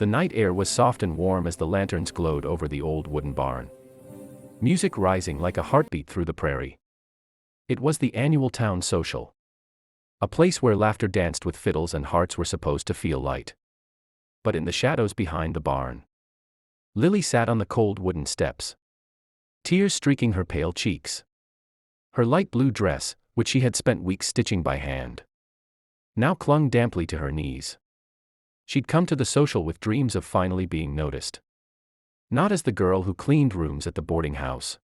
The night air was soft and warm as the lanterns glowed over the old wooden barn. Music rising like a heartbeat through the prairie. It was the annual town social. A place where laughter danced with fiddles and hearts were supposed to feel light. But in the shadows behind the barn, Lily sat on the cold wooden steps, tears streaking her pale cheeks. Her light blue dress, which she had spent weeks stitching by hand, now clung damply to her knees. She'd come to the social with dreams of finally being noticed. Not as the girl who cleaned rooms at the boarding house.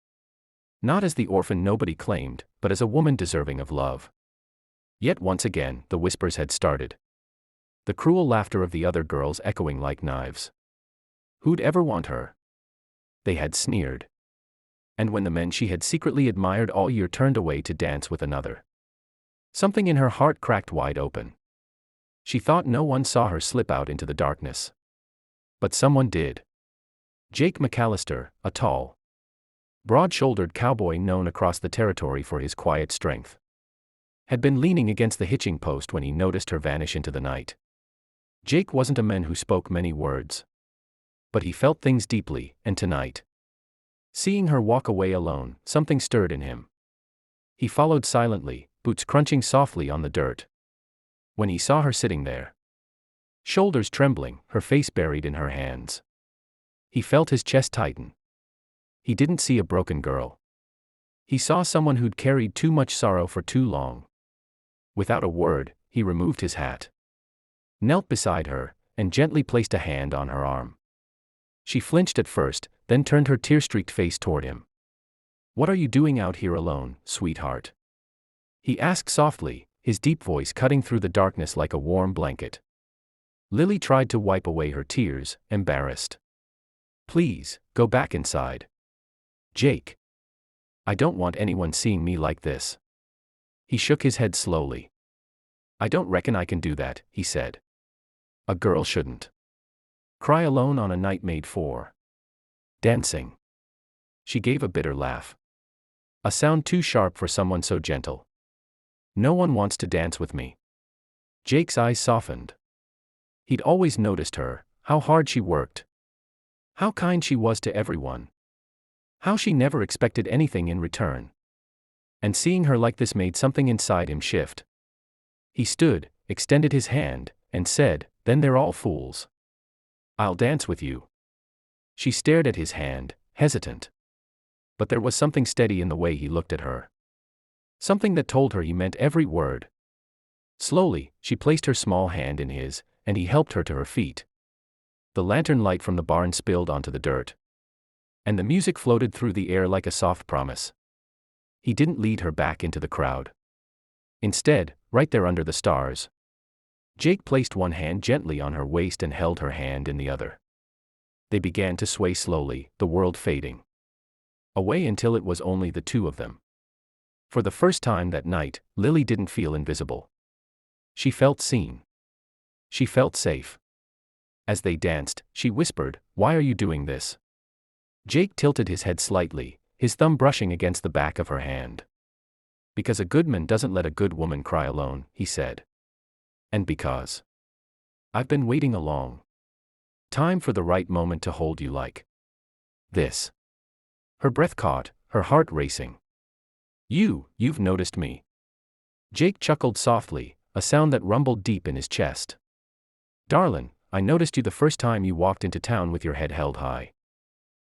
Not as the orphan nobody claimed, but as a woman deserving of love. Yet once again, the whispers had started. The cruel laughter of the other girls echoing like knives. Who'd ever want her? They had sneered. And when the men she had secretly admired all year turned away to dance with another, something in her heart cracked wide open. She thought no one saw her slip out into the darkness. But someone did. Jake McAllister, a tall, broad-shouldered cowboy known across the territory for his quiet strength, had been leaning against the hitching post when he noticed her vanish into the night. Jake wasn't a man who spoke many words, but he felt things deeply, and tonight, seeing her walk away alone, something stirred in him. He followed silently, boots crunching softly on the dirt. When he saw her sitting there, shoulders trembling, her face buried in her hands, he felt his chest tighten. He didn't see a broken girl. He saw someone who'd carried too much sorrow for too long. Without a word, he removed his hat, knelt beside her, and gently placed a hand on her arm. She flinched at first, then turned her tear-streaked face toward him. "What are you doing out here alone, sweetheart?" he asked softly, his deep voice cutting through the darkness like a warm blanket. Lily tried to wipe away her tears, embarrassed. "Please, go back inside. Jake. I don't want anyone seeing me like this." He shook his head slowly. "I don't reckon I can do that," he said. "A girl shouldn't cry alone on a night made for dancing." She gave a bitter laugh. A sound too sharp for someone so gentle. "No one wants to dance with me." Jake's eyes softened. He'd always noticed her, how hard she worked, how kind she was to everyone, how she never expected anything in return. And seeing her like this made something inside him shift. He stood, extended his hand, and said, "Then they're all fools. I'll dance with you." She stared at his hand, hesitant. But there was something steady in the way he looked at her. Something that told her he meant every word. Slowly, she placed her small hand in his, and he helped her to her feet. The lantern light from the barn spilled onto the dirt, and the music floated through the air like a soft promise. He didn't lead her back into the crowd. Instead, right there under the stars, Jake placed one hand gently on her waist and held her hand in the other. They began to sway slowly, the world fading away until it was only the two of them. For the first time that night, Lily didn't feel invisible. She felt seen. She felt safe. As they danced, she whispered, "Why are you doing this?" Jake tilted his head slightly, his thumb brushing against the back of her hand. "Because a good man doesn't let a good woman cry alone," he said. "And because I've been waiting a long time for the right moment to hold you like this." Her breath caught, her heart racing. You've noticed me." Jake chuckled softly, a sound that rumbled deep in his chest. "Darlin', I noticed you the first time you walked into town with your head held high.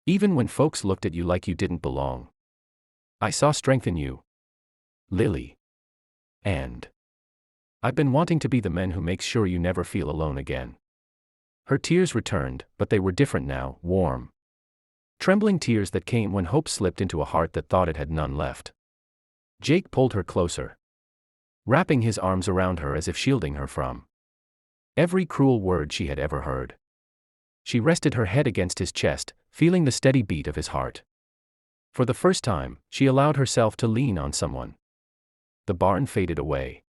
Even when folks looked at you like you didn't belong. I saw strength in you, Lily. And I've been wanting to be the man who makes sure you never feel alone again." Her tears returned, but they were different now, warm, trembling tears that came when hope slipped into a heart that thought it had none left. Jake pulled her closer, wrapping his arms around her as if shielding her from every cruel word she had ever heard. She rested her head against his chest, feeling the steady beat of his heart. For the first time, she allowed herself to lean on someone. The barn faded away.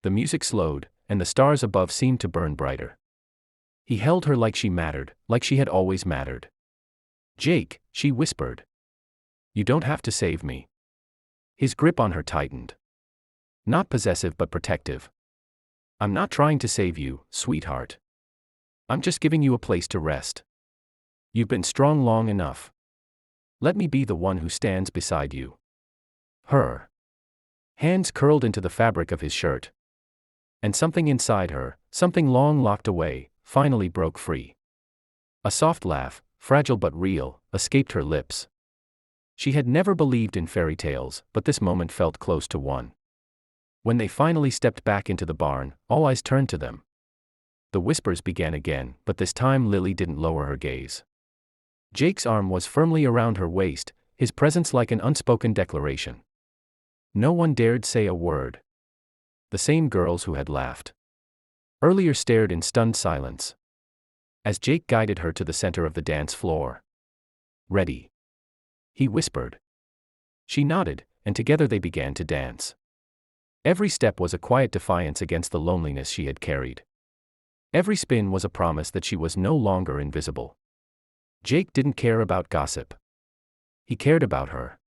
The music slowed, and the stars above seemed to burn brighter. He held her like she mattered, like she had always mattered. "Jake," she whispered. "You don't have to save me." His grip on her tightened. Not possessive but protective. "I'm not trying to save you, sweetheart. I'm just giving you a place to rest. You've been strong long enough. Let me be the one who stands beside you. Her hands curled into the fabric of his shirt. And something inside her, something long locked away, finally broke free. A soft laugh, fragile but real, escaped her lips. She had never believed in fairy tales, but this moment felt close to one. When they finally stepped back into the barn, all eyes turned to them. The whispers began again, but this time Lily didn't lower her gaze. Jake's arm was firmly around her waist, his presence like an unspoken declaration. No one dared say a word. The same girls who had laughed earlier stared in stunned silence. As Jake guided her to the center of the dance floor. "Ready?" he whispered. She nodded, and together they began to dance. Every step was a quiet defiance against the loneliness she had carried. Every spin was a promise that she was no longer invisible. Jake didn't care about gossip. He cared about her.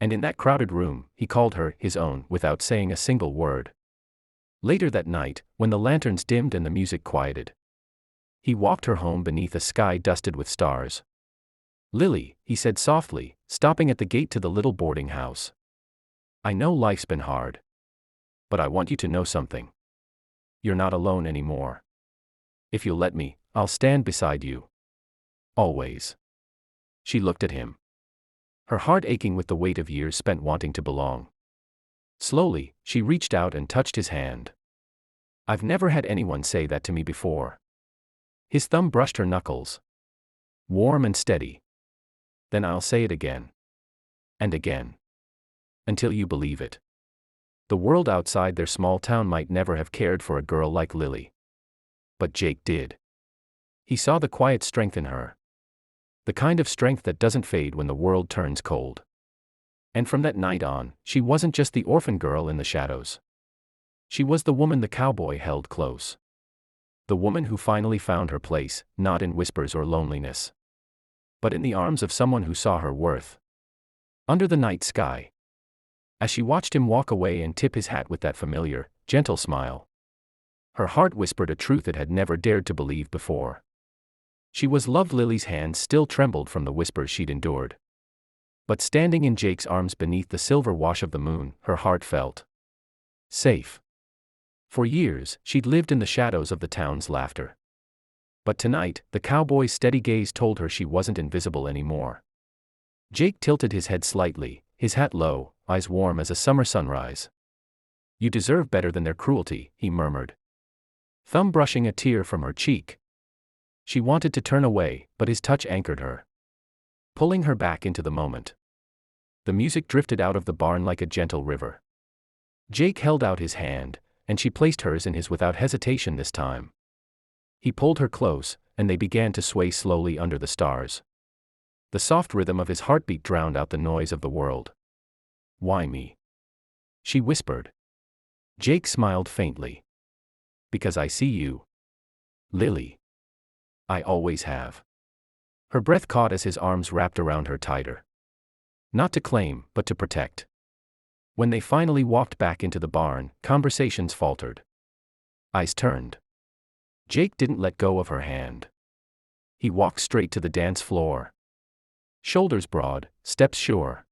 And in that crowded room, he called her his own without saying a single word. Later that night, when the lanterns dimmed and the music quieted, he walked her home beneath a sky dusted with stars. "Lily," he said softly, stopping at the gate to the little boarding house. "I know life's been hard. But I want you to know something. You're not alone anymore. If you'll let me, I'll stand beside you. Always." She looked at him. Her heart aching with the weight of years spent wanting to belong. Slowly, she reached out and touched his hand. "I've never had anyone say that to me before." His thumb brushed her knuckles. Warm and steady. "Then I'll say it again. And again. Until you believe it." The world outside their small town might never have cared for a girl like Lily. But Jake did. He saw the quiet strength in her. The kind of strength that doesn't fade when the world turns cold. And from that night on, she wasn't just the orphan girl in the shadows. She was the woman the cowboy held close. The woman who finally found her place, not in whispers or loneliness, but in the arms of someone who saw her worth. Under the night sky. As she watched him walk away and tip his hat with that familiar, gentle smile, her heart whispered a truth it had never dared to believe before. She was loved. Lily's hands still trembled from the whispers she'd endured. But standing in Jake's arms beneath the silver wash of the moon, her heart felt safe. For years, she'd lived in the shadows of the town's laughter. But tonight, the cowboy's steady gaze told her she wasn't invisible anymore. Jake tilted his head slightly, his hat low, eyes warm as a summer sunrise. "You deserve better than their cruelty," he murmured. Thumb brushing a tear from her cheek. She wanted to turn away, but his touch anchored her, pulling her back into the moment. The music drifted out of the barn like a gentle river. Jake held out his hand, and she placed hers in his without hesitation this time. He pulled her close, and they began to sway slowly under the stars. The soft rhythm of his heartbeat drowned out the noise of the world. "Why me?" she whispered. Jake smiled faintly. "Because I see you, Lily. I always have." Her breath caught as his arms wrapped around her tighter. Not to claim, but to protect. When they finally walked back into the barn, conversations faltered. Eyes turned. Jake didn't let go of her hand. He walked straight to the dance floor. Shoulders broad, steps sure.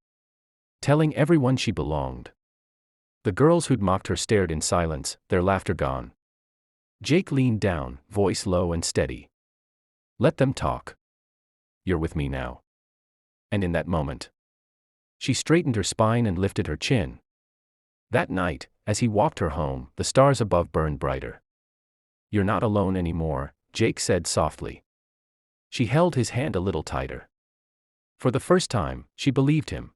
Telling everyone she belonged. The girls who'd mocked her stared in silence, their laughter gone. Jake leaned down, voice low and steady. "Let them talk. You're with me now." And in that moment, she straightened her spine and lifted her chin. That night, as he walked her home, the stars above burned brighter. "You're not alone anymore," Jake said softly. She held his hand a little tighter. For the first time, she believed him.